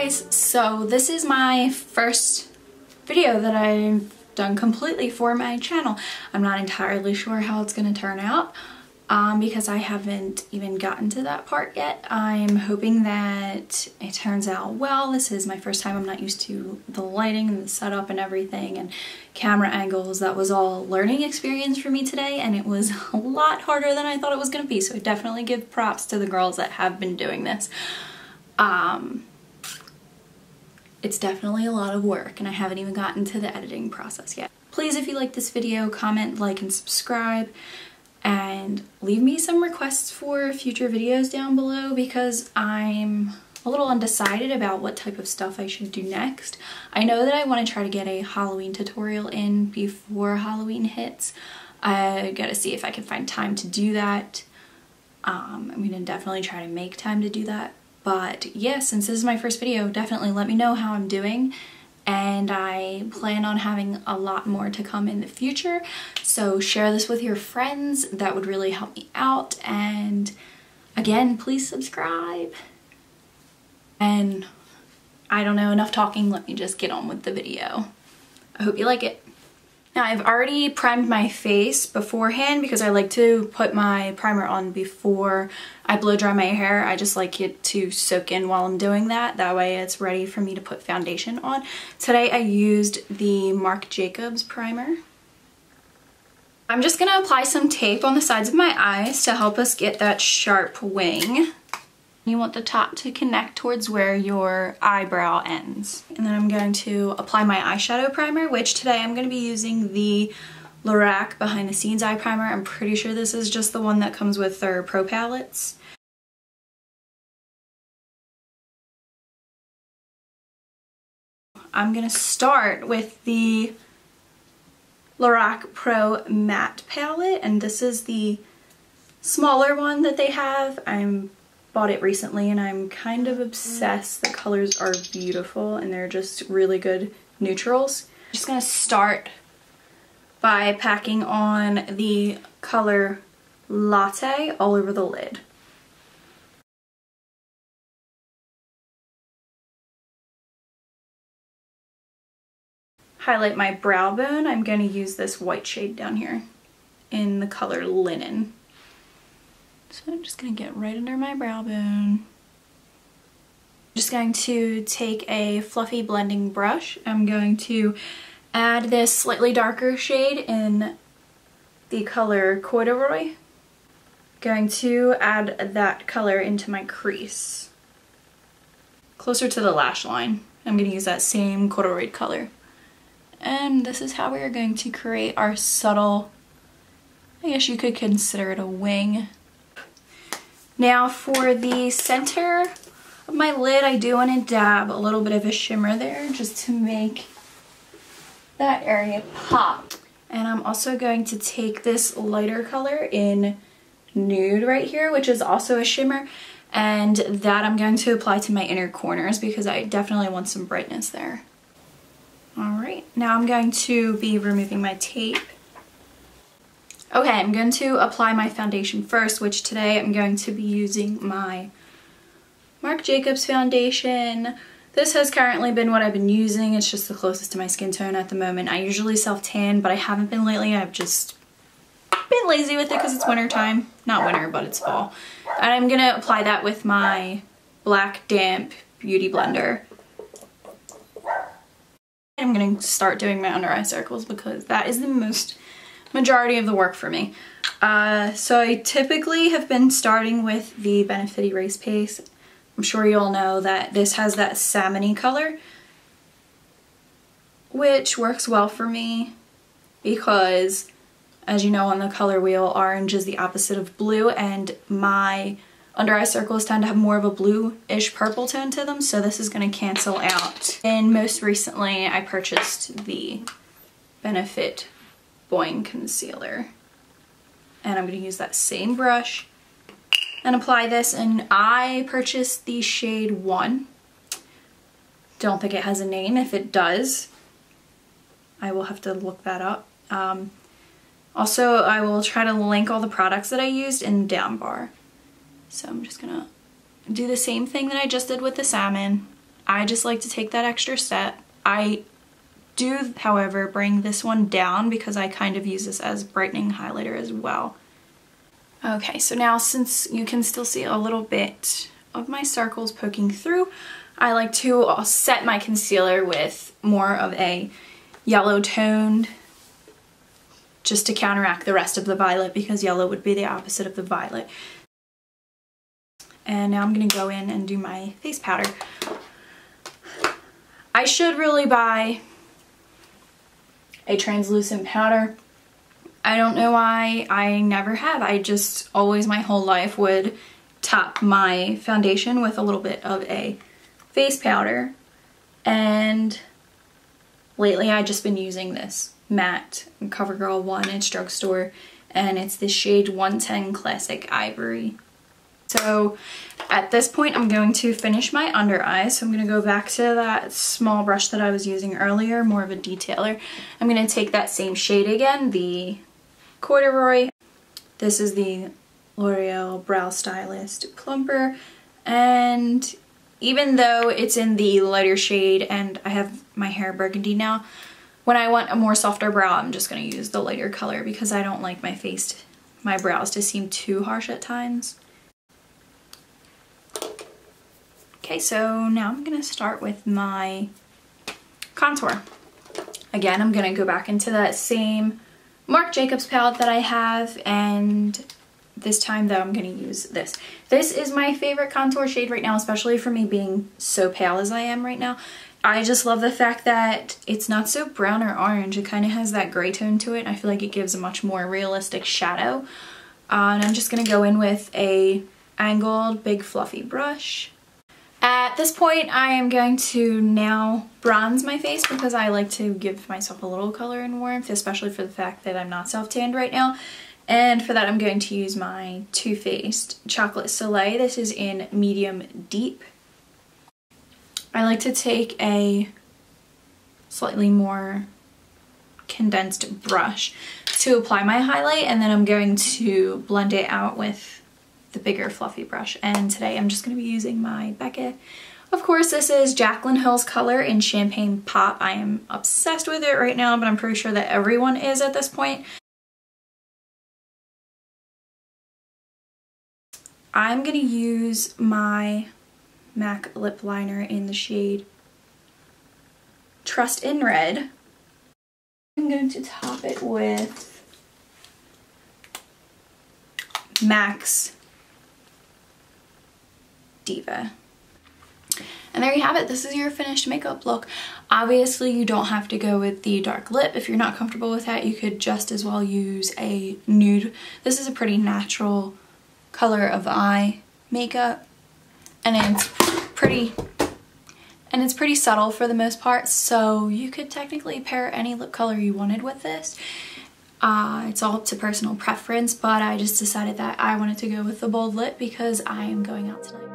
guys, so this is my first video that I've done completely for my channel. I'm not entirely sure how it's going to turn out because I haven't even gotten to that part yet. I'm hoping that it turns out well. This is my first time. I'm not used to the lighting and the setup and everything and camera angles. That was all learning experience for me today, and it was a lot harder than I thought it was going to be, so I definitely give props to the girls that have been doing this. It's definitely a lot of work, and I haven't even gotten to the editing process yet. Please, if you like this video, comment, like, and subscribe, and leave me some requests for future videos down below because I'm a little undecided about what type of stuff I should do next. I know that I want to try to get a Halloween tutorial in before Halloween hits. I gotta see if I can find time to do that. I'm gonna definitely try to make time to do that. But yeah, since this is my first video, definitely let me know how I'm doing, and I plan on having a lot more to come in the future, so share this with your friends. That would really help me out, and again, please subscribe. And I don't know, enough talking, let me just get on with the video. I hope you like it. Now, I've already primed my face beforehand because I like to put my primer on before I blow dry my hair. I just like it to soak in while I'm doing that. That way it's ready for me to put foundation on. Today I used the Marc Jacobs primer. I'm just gonna apply some tape on the sides of my eyes to help us get that sharp wing. You want the top to connect towards where your eyebrow ends. And then I'm going to apply my eyeshadow primer, which today I'm going to be using the Lorac Behind the Scenes eye primer. I'm pretty sure this is just the one that comes with their Pro palettes. I'm going to start with the Lorac Pro Matte palette, and this is the smaller one that they have. Bought it recently and I'm kind of obsessed. The colors are beautiful and they're just really good neutrals. I'm just gonna start by packing on the color Latte all over the lid. Highlight my brow bone. I'm gonna use this white shade down here in the color Linen. So I'm just going to get right under my brow bone. I'm just going to take a fluffy blending brush. I'm going to add this slightly darker shade in the color Corduroy. Going to add that color into my crease. Closer to the lash line. I'm going to use that same corduroy color. And this is how we are going to create our subtle, I guess you could consider it a wing. Now for the center of my lid, I do want to dab a little bit of a shimmer there just to make that area pop. And I'm also going to take this lighter color in Nude right here, which is also a shimmer, and that I'm going to apply to my inner corners because I definitely want some brightness there. Alright, now I'm going to be removing my tape. Okay, I'm going to apply my foundation first, which today I'm going to be using my Marc Jacobs foundation. This has currently been what I've been using. It's just the closest to my skin tone at the moment. I usually self-tan, but I haven't been lately. I've just been lazy with it because it's winter time. Not winter, but it's fall. And I'm going to apply that with my Black Damp Beauty Blender. I'm going to start doing my under eye circles because that is the majority of the work for me. So I typically have been starting with the Benefit Erase Paste. I'm sure you all know that this has that salmon-y color, which works well for me because, as you know on the color wheel, orange is the opposite of blue, and my under eye circles tend to have more of a bluish purple tone to them, so this is going to cancel out. And most recently I purchased the Benefit Boing concealer, and I'm going to use that same brush and apply this, and I purchased the shade 1. Don't think it has a name. If it does, I will have to look that up. Also, I will try to link all the products that I used in the down bar. So I'm just gonna do the same thing that I just did with the salmon. I just like to take that extra step. I do, however, bring this one down because I kind of use this as brightening highlighter as well. Okay, so now since you can still see a little bit of my circles poking through, I like to set my concealer with more of a yellow toned, just to counteract the rest of the violet, because yellow would be the opposite of the violet. And now I'm gonna go in and do my face powder. I should really buy a translucent powder. I don't know why I never have. I just always my whole life would top my foundation with a little bit of a face powder, and lately I've just been using this matte CoverGirl 1 at drugstore, and it's the shade 110 Classic Ivory. So at this point I'm going to finish my under eyes. So I'm going to go back to that small brush that I was using earlier, more of a detailer. I'm going to take that same shade again, the Corduroy. This is the L'Oreal Brow Stylist Plumper, and even though it's in the lighter shade and I have my hair burgundy now, when I want a more softer brow, I'm just going to use the lighter color because I don't like my brows to seem too harsh at times. Okay, so now I'm going to start with my contour. Again, I'm going to go back into that same Marc Jacobs palette that I have, and this time though I'm going to use this. This is my favorite contour shade right now, especially for me being so pale as I am right now. I just love the fact that it's not so brown or orange. It kind of has that gray tone to it, and I feel like it gives a much more realistic shadow. And I'm just going to go in with a angled big fluffy brush. At this point I am going to now bronze my face because I like to give myself a little color and warmth, especially for the fact that I'm not self-tanned right now. And for that I'm going to use my Too Faced Chocolate Soleil. This is in medium deep. I like to take a slightly more condensed brush to apply my highlight, and then I'm going to blend it out with the bigger fluffy brush. And today I'm just going to be using my Becca. Of course, this is Jaclyn Hill's color in Champagne Pop. I am obsessed with it right now, but I'm pretty sure that everyone is at this point. I'm going to use my MAC lip liner in the shade Trust in Red. I'm going to top it with MAC's Diva. And there you have it. This is your finished makeup look. Obviously you don't have to go with the dark lip. If you're not comfortable with that, you could just as well use a nude. This is a pretty natural color of eye makeup, and it's pretty subtle for the most part, so you could technically pair any lip color you wanted with this. It's all up to personal preference, but I just decided that I wanted to go with the bold lip because I am going out tonight.